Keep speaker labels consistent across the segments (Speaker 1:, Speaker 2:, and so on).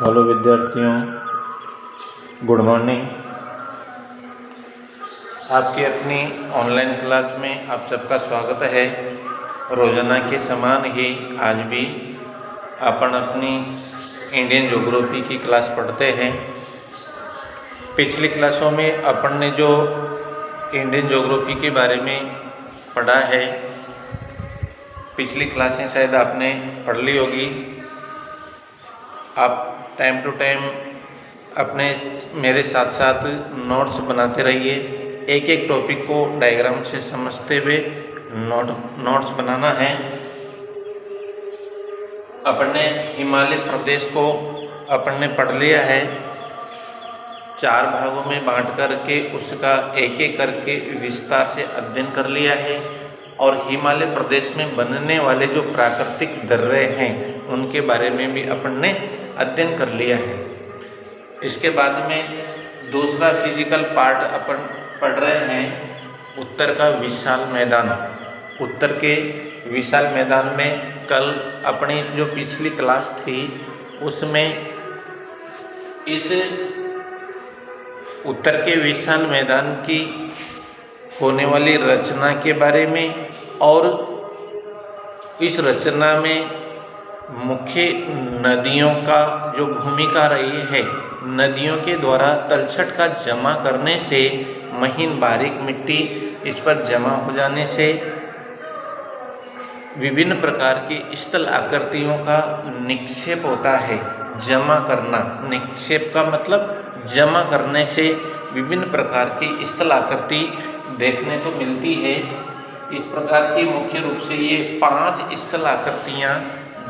Speaker 1: Hello विद्यार्थियों, good morning. आपकी अपनी ऑनलाइन क्लास में आप सबका स्वागत है। रोजाना के समान ही आज भी अपन अपनी इंडियन ज्योग्राफी की क्लास पढ़ते हैं। पिछली क्लासों में अपन ने जो इंडियन ज्योग्राफी के बारे में पढ़ा है, पिछली क्लासें शायद आपने पढ़ ली होगी। आप टाइम टू टाइम अपने मेरे साथ साथ नोट्स बनाते रहिए। एक एक टॉपिक को डायग्राम से समझते हुए नोट्स बनाना है। अपन ने हिमालय प्रदेश को अपन ने पढ़ लिया है, 4 भागों में बांट करके उसका एक एक करके विस्तार से अध्ययन कर लिया है। और हिमालय प्रदेश में बनने वाले जो प्राकृतिक दर्रे हैं उनके बारे में भी अपन ने अध्ययन कर लिया है। इसके बाद में दूसरा फिजिकल पार्ट अपन पढ़ रहे हैं, उत्तर का विशाल मैदान। उत्तर के विशाल मैदान में कल अपनी जो पिछली क्लास थी उसमें इस उत्तर के विशाल मैदान की होने वाली रचना के बारे में और इस रचना में मुख्य नदियों का जो भूमिका रही है, नदियों के द्वारा तलछट का जमा करने से महीन बारीक मिट्टी इस पर जमा हो जाने से विभिन्न प्रकार की स्थल आकृतियों का निक्षेप होता है। जमा करना, निक्षेप का मतलब जमा करने से विभिन्न प्रकार की स्थल आकृति देखने को मिलती है। इस प्रकार की मुख्य रूप से ये 5 स्थल आकृतियाँ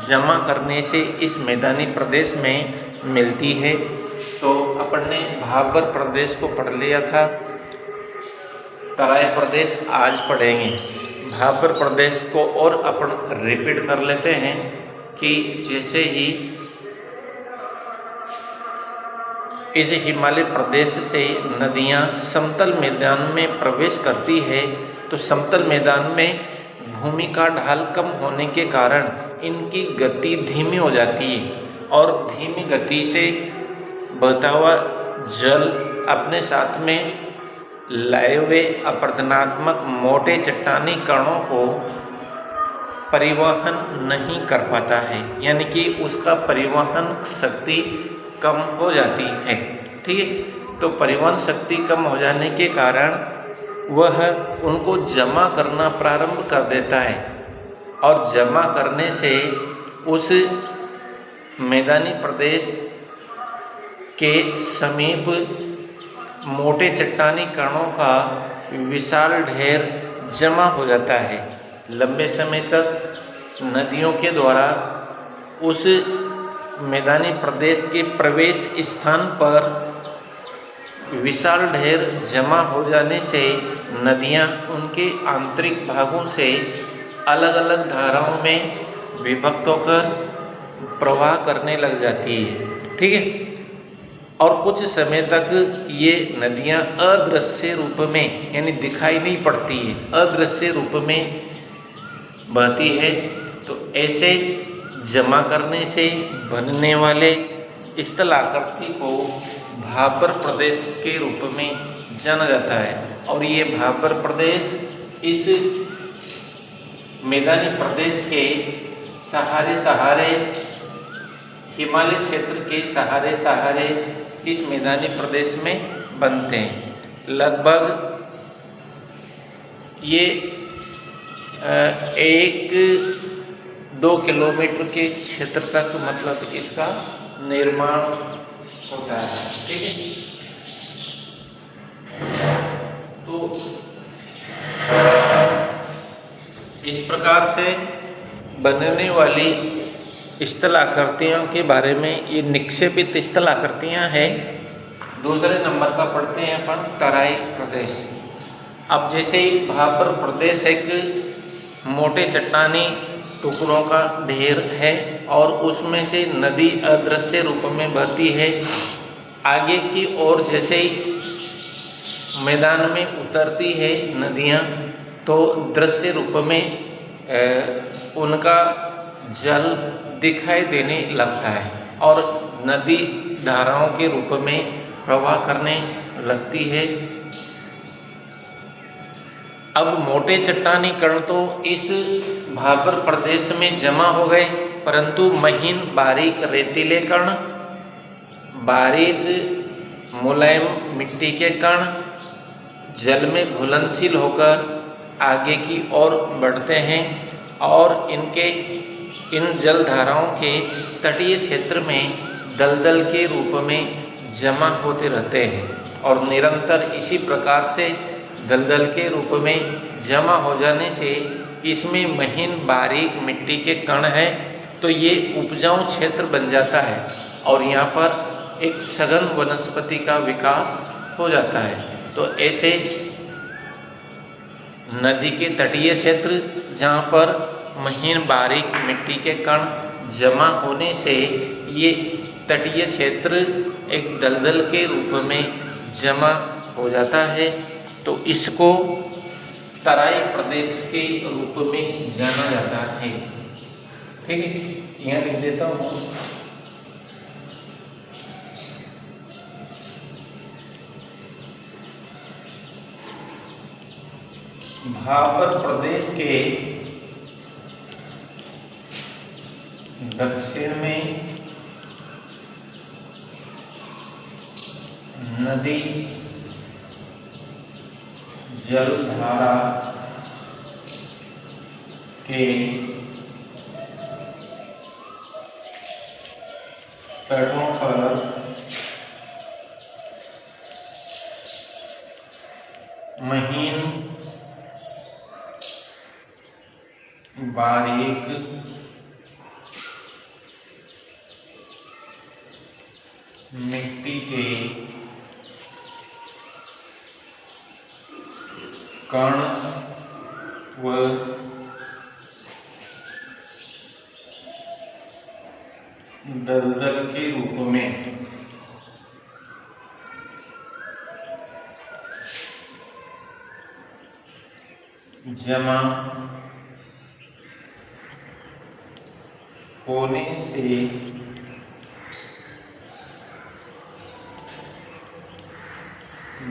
Speaker 1: जमा करने से इस मैदानी प्रदेश में मिलती है। तो अपन ने भाबर प्रदेश को पढ़ लिया था, तराई प्रदेश आज पढ़ेंगे। भाबर प्रदेश को और अपन रिपीट कर लेते हैं कि जैसे ही इस हिमालय प्रदेश से नदियां समतल मैदान में प्रवेश करती है तो समतल मैदान में भूमि का ढाल कम होने के कारण इनकी गति धीमी हो जाती है और धीमी गति से बहता हुआ जल अपने साथ में लाए हुए अपरदनात्मक मोटे चट्टानी कणों को परिवहन नहीं कर पाता है, यानी कि उसका परिवहन शक्ति कम हो जाती है। ठीक है, तो परिवहन शक्ति कम हो जाने के कारण वह उनको जमा करना प्रारंभ कर देता है और जमा करने से उस मैदानी प्रदेश के समीप मोटे चट्टानी कणों का विशाल ढेर जमा हो जाता है। लंबे समय तक नदियों के द्वारा उस मैदानी प्रदेश के प्रवेश स्थान पर विशाल ढेर जमा हो जाने से नदियां उनके आंतरिक भागों से अलग अलग धाराओं में विभक्त होकर प्रवाह करने लग जाती है। ठीक है, और कुछ समय तक ये नदियां अदृश्य रूप में, यानी दिखाई नहीं पड़ती है, अदृश्य रूप में बहती है। तो ऐसे जमा करने से बनने वाले स्थल आकृति को भाबर प्रदेश के रूप में जाना जाता है। और ये भाबर प्रदेश इस मैदानी प्रदेश के सहारे हिमालय क्षेत्र के सहारे इस मैदानी प्रदेश में बनते हैं। लगभग ये 1-2 किलोमीटर के क्षेत्र तक मतलब इसका निर्माण होता है। ठीक है, तो इस प्रकार से बनने वाली स्थल आकृतियों के बारे में ये निक्षेपित स्थल आकृतियाँ हैं। दूसरे नंबर का पढ़ते हैं अपन तराई प्रदेश। अब जैसे ही भाबर प्रदेश एक मोटे चट्टानी टुकड़ों का ढेर है और उसमें से नदी अदृश्य रूप में बहती है। आगे की ओर जैसे ही मैदान में उतरती है नदियाँ तो दृश्य रूप में उनका जल दिखाई देने लगता है और नदी धाराओं के रूप में प्रवाह करने लगती है। अब मोटे चट्टानी कण तो इस भाबर प्रदेश में जमा हो गए, परंतु महीन बारीक रेतीले कण, बारीक मुलायम मिट्टी के कण जल में घुलनशील होकर आगे की ओर बढ़ते हैं और इन जल धाराओं के तटीय क्षेत्र में दलदल के रूप में जमा होते रहते हैं और निरंतर इसी प्रकार से दलदल के रूप में जमा हो जाने से इसमें महीन बारीक मिट्टी के कण हैं, तो ये उपजाऊ क्षेत्र बन जाता है और यहाँ पर एक सघन वनस्पति का विकास हो जाता है। तो ऐसे नदी के तटीय क्षेत्र जहाँ पर महीन बारीक मिट्टी के कण जमा होने से ये तटीय क्षेत्र एक दलदल के रूप में जमा हो जाता है, तो इसको तराई प्रदेश के रूप में जाना जाता है। ठीक है, यहाँ लिख देता हूँ। भाबर प्रदेश के दक्षिण में नदी जलधारा के तटों पर महीन बारीक मिट्टी के कण व दलदल के रूप में जमा होने से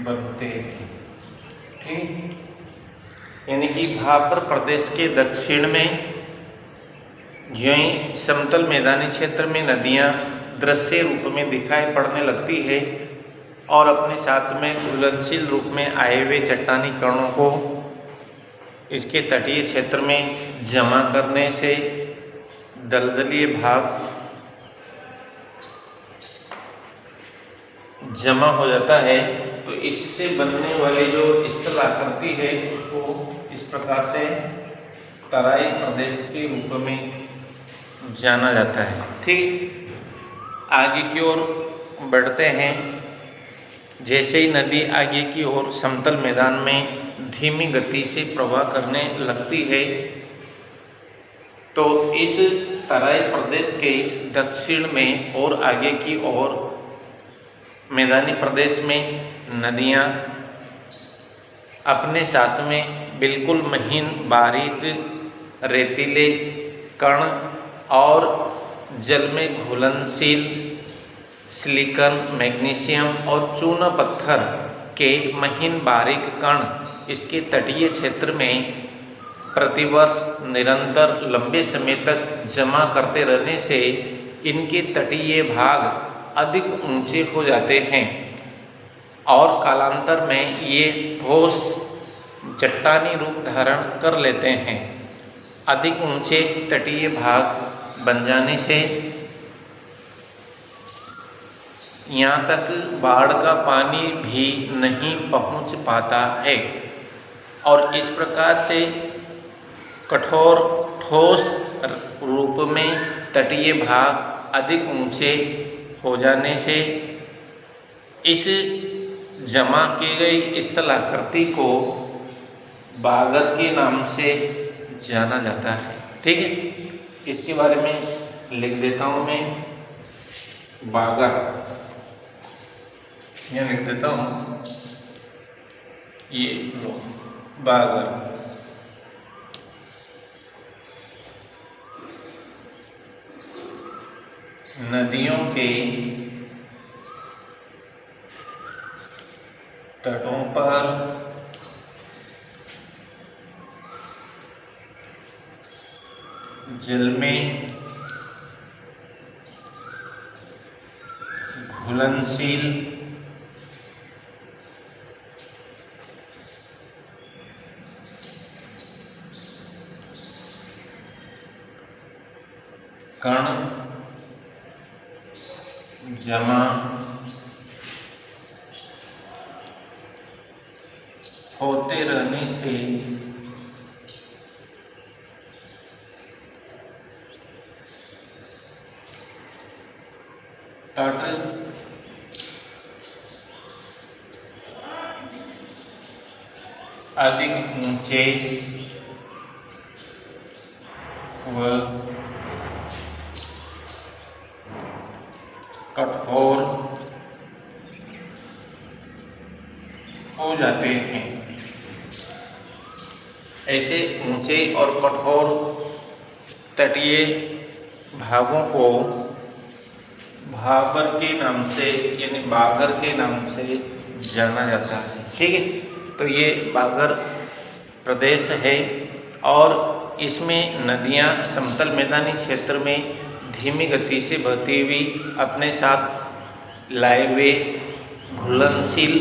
Speaker 1: बनते हैं। ठीक, यानी कि भाबर प्रदेश के दक्षिण में ज्यों ही समतल मैदानी क्षेत्र में नदियां दृश्य रूप में दिखाई पड़ने लगती है और अपने साथ में घुलनशील रूप में आए हुए चट्टानी कणों को इसके तटीय क्षेत्र में जमा करने से दलदलीय भाग जमा हो जाता है, तो इससे बनने वाली जो स्थल आकृति है उसको इस प्रकार से तराई प्रदेश के रूप में जाना जाता है। ठीक, आगे की ओर बढ़ते हैं। जैसे ही नदी आगे की ओर समतल मैदान में धीमी गति से प्रवाह करने लगती है, तो इस तराई प्रदेश के दक्षिण में और आगे की ओर मैदानी प्रदेश में नदियां अपने साथ में बिल्कुल महीन बारीक रेतीले कण और जल में घुलनशील सिलिकॉन, मैग्नीशियम और चूना पत्थर के महीन बारीक कण इसके तटीय क्षेत्र में प्रतिवर्ष निरंतर लंबे समय तक जमा करते रहने से इनके तटीय भाग अधिक ऊंचे हो जाते हैं और कालांतर में ये ठोस चट्टानी रूप धारण कर लेते हैं। अधिक ऊंचे तटीय भाग बन जाने से यहाँ तक बाढ़ का पानी भी नहीं पहुँच पाता है और इस प्रकार से कठोर ठोस रूप में तटीय भाग अधिक ऊंचे हो जाने से इस जमा की गई स्थलाकृति को बागर के नाम से जाना जाता है। ठीक है, इसके बारे में लिख देता हूँ मैं। बागर यहाँ लिख देता हूँ, ये लो बागर। नदियों के तटों पर जल में घुलनशील कण जमा होते रहने से तट अधिक ऊंचे व कठोर हो जाते हैं। ऐसे ऊंचे और कठोर तटीय भागों को भाबर के नाम से यानी बागर के नाम से जाना जाता है। ठीक है, तो ये बागर प्रदेश है और इसमें नदियां समतल मैदानी क्षेत्र में धीमी गति से बहती हुई अपने साथ लाए हुए घुलनशील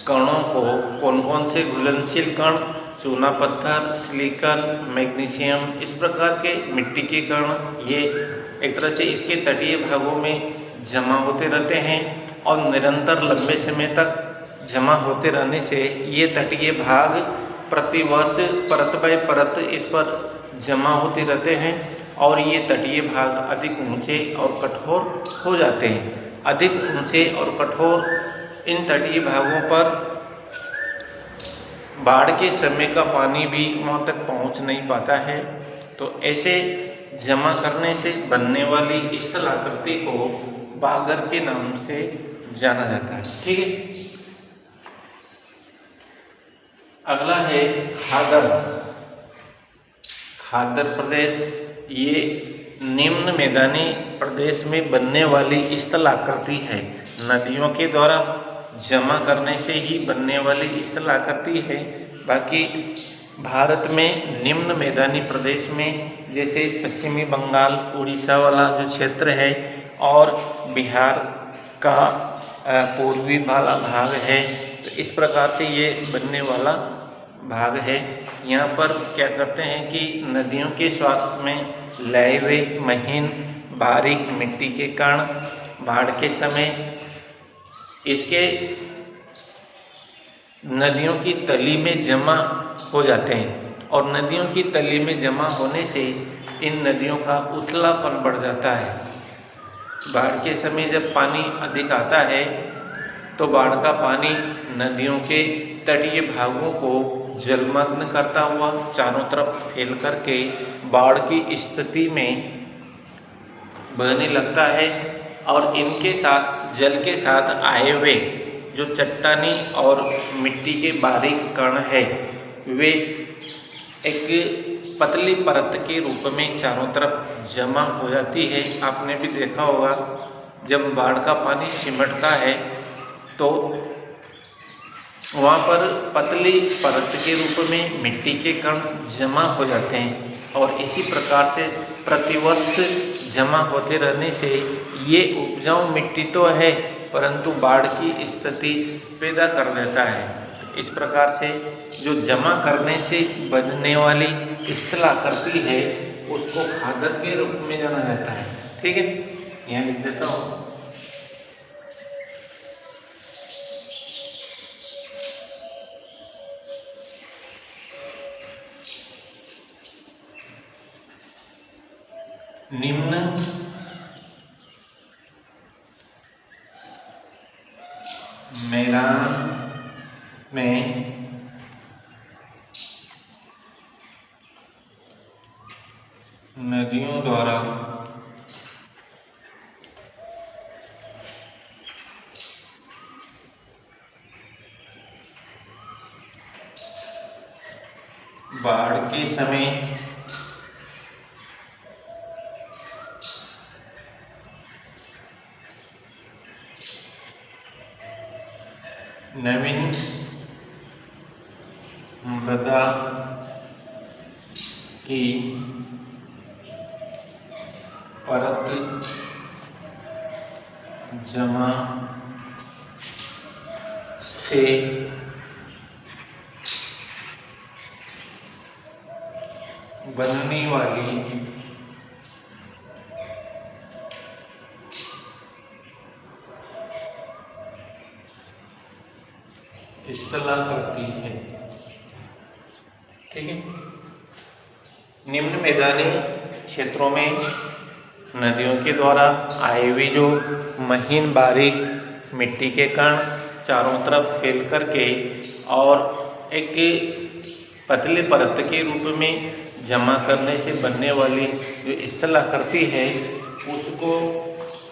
Speaker 1: कणों को, कौन कौन से घुलनशील कण, चूना पत्थर, सिलिकॉन, मैग्नीशियम, इस प्रकार के मिट्टी के कण, ये एक तरह से इसके तटीय भागों में जमा होते रहते हैं और निरंतर लंबे समय तक जमा होते रहने से ये तटीय भाग प्रतिवर्ष परत बाय परत इस पर जमा होते रहते हैं और ये तटीय भाग अधिक ऊंचे और कठोर हो जाते हैं। अधिक ऊंचे और कठोर इन तटीय भागों पर बाढ़ के समय का पानी भी वहाँ तक पहुँच नहीं पाता है, तो ऐसे जमा करने से बनने वाली स्थलाकृति को बागर के नाम से जाना जाता है। ठीक है, अगला है खादर। खादर प्रदेश ये निम्न मैदानी प्रदेश में बनने वाली स्थलाकृति है। नदियों के द्वारा जमा करने से ही बनने वाली स्थलाकृति है। बाकी भारत में निम्न मैदानी प्रदेश में जैसे पश्चिमी बंगाल, उड़ीसा वाला जो क्षेत्र है और बिहार का पूर्वी वाला भाग है, तो इस प्रकार से ये बनने वाला भाग है। यहाँ पर क्या करते हैं कि नदियों के स्वास्थ्य में लाए हुए महीन बारीक मिट्टी के कण बाढ़ के समय इसके नदियों की तली में जमा हो जाते हैं और नदियों की तली में जमा होने से इन नदियों का उथलापन बढ़ जाता है। बाढ़ के समय जब पानी अधिक आता है तो बाढ़ का पानी नदियों के तटीय भागों को जलमग्न करता हुआ चारों तरफ फैल करके बाढ़ की स्थिति में बहने लगता है और इनके साथ जल के साथ आए हुए जो चट्टानी और मिट्टी के बारीक कण है वे एक पतली परत के रूप में चारों तरफ जमा हो जाती है। आपने भी देखा होगा जब बाढ़ का पानी सिमटता है तो वहाँ पर पतली परत के रूप में मिट्टी के कण जमा हो जाते हैं और इसी प्रकार से प्रतिवर्ष जमा होते रहने से ये उपजाऊ मिट्टी तो है परंतु बाढ़ की स्थिति पैदा कर देता है। इस प्रकार से जो जमा करने से बनने वाली स्थलाकृति है उसको खादर के रूप में जाना जाता है। ठीक है, यहाँ लिख देता हूँ। निम्न मैदान में नदियों द्वारा बाढ़ के समय नवीन मृदा की परत जमा से बनने वाली स्थलाकृति है। ठीक है। निम्न मैदानी क्षेत्रों में नदियों के द्वारा आए हुए जो महीन बारीक मिट्टी के कण चारों तरफ फैल करके और एक पतले परत के रूप में जमा करने से बनने वाली जो स्थलाकृति है उसको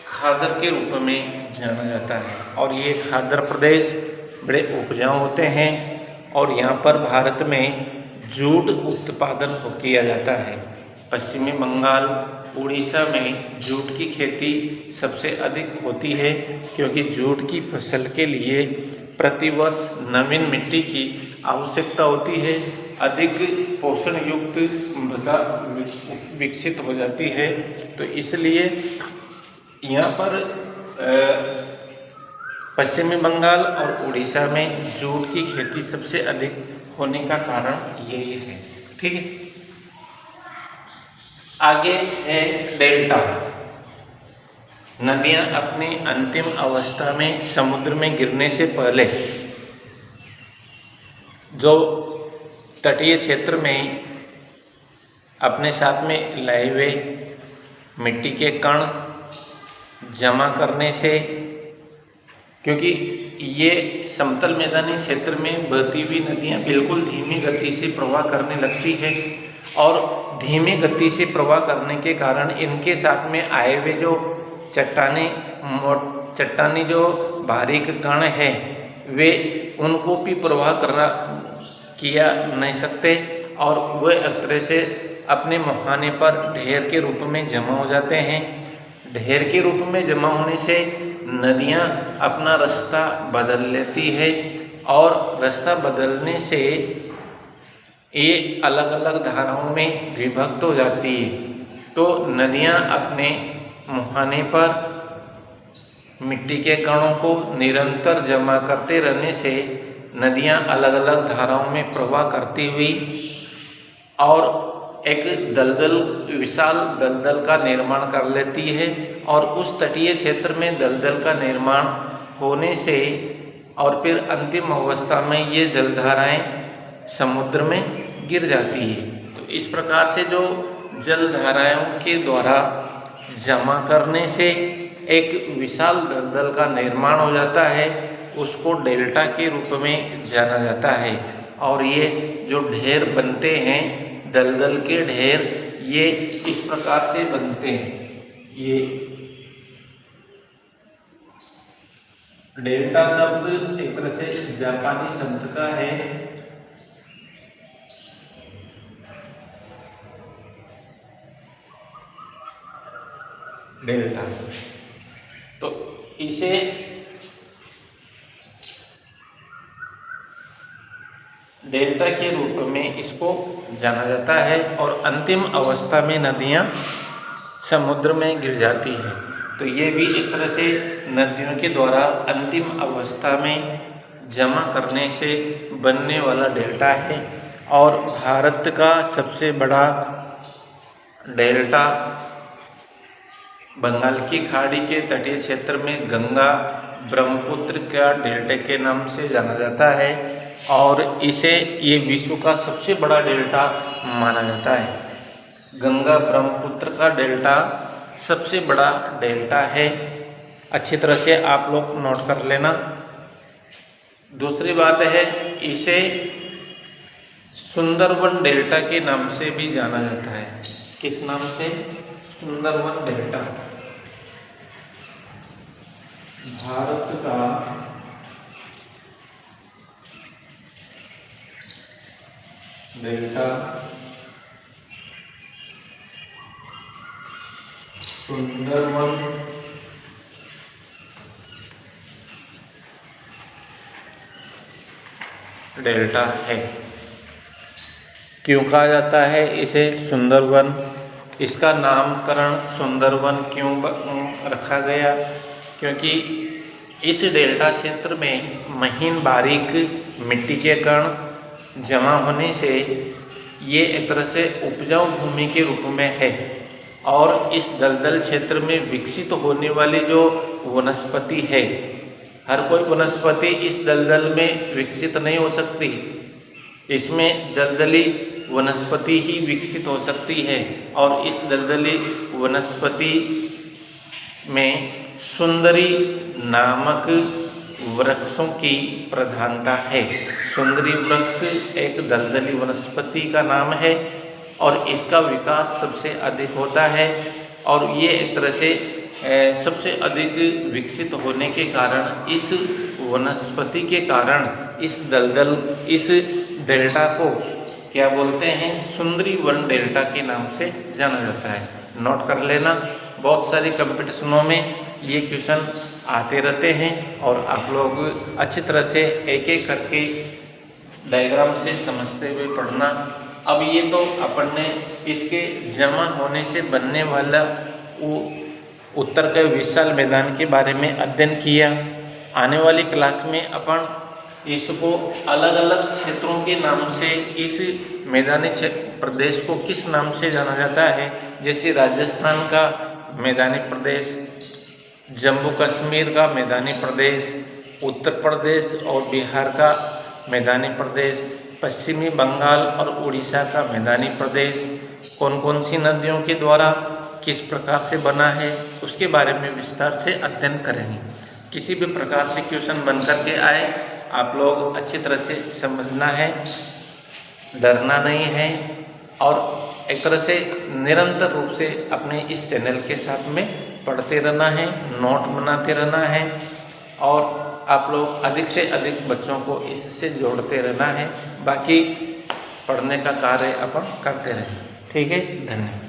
Speaker 1: खादर के रूप में जाना जाता है। और ये खादर प्रदेश बड़े उपजाऊ होते हैं और यहाँ पर भारत में जूट उत्पादन किया जाता है। पश्चिमी बंगाल, उड़ीसा में जूट की खेती सबसे अधिक होती है क्योंकि जूट की फसल के लिए प्रतिवर्ष नवीन मिट्टी की आवश्यकता होती है। अधिक पोषण युक्त मृदा विकसित हो जाती है, तो इसलिए यहाँ पर पश्चिमी बंगाल और उड़ीसा में जूट की खेती सबसे अधिक होने का कारण यही है। ठीक है। आगे है डेल्टा। नदियां अपनी अंतिम अवस्था में समुद्र में गिरने से पहले जो तटीय क्षेत्र में अपने साथ में लाए हुए मिट्टी के कण जमा करने से, क्योंकि ये समतल मैदानी क्षेत्र में बहती हुई नदियाँ बिल्कुल धीमी गति से प्रवाह करने लगती है और धीमी गति से प्रवाह करने के कारण इनके साथ में आए हुए जो चट्टानी जो बारीक कण है वे उनको भी प्रवाह किया नहीं सकते और वे एक तरह से अपने मुहाने पर ढेर के रूप में जमा हो जाते हैं। ढेर के रूप में जमा होने से नदियाँ अपना रास्ता बदल लेती है और रास्ता बदलने से ये अलग अलग धाराओं में विभक्त हो जाती है। तो नदियाँ अपने मुहाने पर मिट्टी के कणों को निरंतर जमा करते रहने से नदियाँ अलग अलग धाराओं में प्रवाह करती हुई और एक विशाल दलदल का निर्माण कर लेती है और उस तटीय क्षेत्र में दलदल का निर्माण होने से और फिर अंतिम अवस्था में ये जलधाराएं समुद्र में गिर जाती है। तो इस प्रकार से जो जलधाराओं के द्वारा जमा करने से एक विशाल दलदल का निर्माण हो जाता है, उसको डेल्टा के रूप में जाना जाता है। और ये जो ढेर बनते हैं, दलदल के ढेर, ये इस प्रकार से बनते हैं। ये डेल्टा शब्द एक तरह से जापानी शब्द का है। डेल्टा, तो इसे डेल्टा के रूप में इसको जाना जाता है और अंतिम अवस्था में नदियाँ समुद्र में गिर जाती हैं। तो ये भी एक तरह से नदियों के द्वारा अंतिम अवस्था में जमा करने से बनने वाला डेल्टा है। और भारत का सबसे बड़ा डेल्टा बंगाल की खाड़ी के तटीय क्षेत्र में गंगा ब्रह्मपुत्र का डेल्टा के नाम से जाना जाता है और इसे ये विश्व का सबसे बड़ा डेल्टा माना जाता है। गंगा ब्रह्मपुत्र का डेल्टा सबसे बड़ा डेल्टा है। अच्छी तरह से आप लोग नोट कर लेना। दूसरी बात है, इसे सुंदरवन डेल्टा के नाम से भी जाना जाता है। किस नाम से? सुंदरवन डेल्टा। भारत का डेल्टा सुंदरवन डेल्टा है। क्यों कहा जाता है इसे सुंदरवन? इसका नामकरण सुंदरवन क्यों रखा गया? क्योंकि इस डेल्टा क्षेत्र में महीन बारीक मिट्टी के कण जमा होने से ये एक तरह से उपजाऊ भूमि के रूप में है, और इस दलदल क्षेत्र में विकसित होने वाली जो वनस्पति है, हर कोई वनस्पति इस दलदल में विकसित नहीं हो सकती, इसमें दलदली वनस्पति ही विकसित हो सकती है। और इस दलदली वनस्पति में सुंदरी नामक वृक्षों की प्रधानता है। सुंदरी वृक्ष एक दलदली वनस्पति का नाम है और इसका विकास सबसे अधिक होता है, और ये एक तरह से सबसे अधिक विकसित होने के कारण इस वनस्पति के कारण इस डेल्टा को क्या बोलते हैं? सुंदरी वन डेल्टा के नाम से जाना जाता है। नोट कर लेना, बहुत सारे कंपटीशनों में ये क्वेश्चन आते रहते हैं और आप लोग अच्छी तरह से एक एक करके डायग्राम से समझते हुए पढ़ना। अब ये तो अपन ने इसके जमा होने से बनने वाला उत्तर के विशाल मैदान के बारे में अध्ययन किया। आने वाली क्लास में अपन इसको अलग अलग क्षेत्रों के नाम से, इस मैदानी प्रदेश को किस नाम से जाना जाता है, जैसे राजस्थान का मैदानी प्रदेश, जम्मू कश्मीर का मैदानी प्रदेश, उत्तर प्रदेश और बिहार का मैदानी प्रदेश, पश्चिमी बंगाल और उड़ीसा का मैदानी प्रदेश कौन कौन सी नदियों के द्वारा किस प्रकार से बना है, उसके बारे में विस्तार से अध्ययन करेंगे। किसी भी प्रकार से क्वेश्चन बन करके आए, आप लोग अच्छी तरह से समझना है, डरना नहीं है, और एक तरह से निरंतर रूप से अपने इस चैनल के साथ में पढ़ते रहना है, नोट बनाते रहना है, और आप लोग अधिक से अधिक बच्चों को इससे जोड़ते रहना है। बाकी पढ़ने का कार्य अपन करते रहें। ठीक है, धन्यवाद।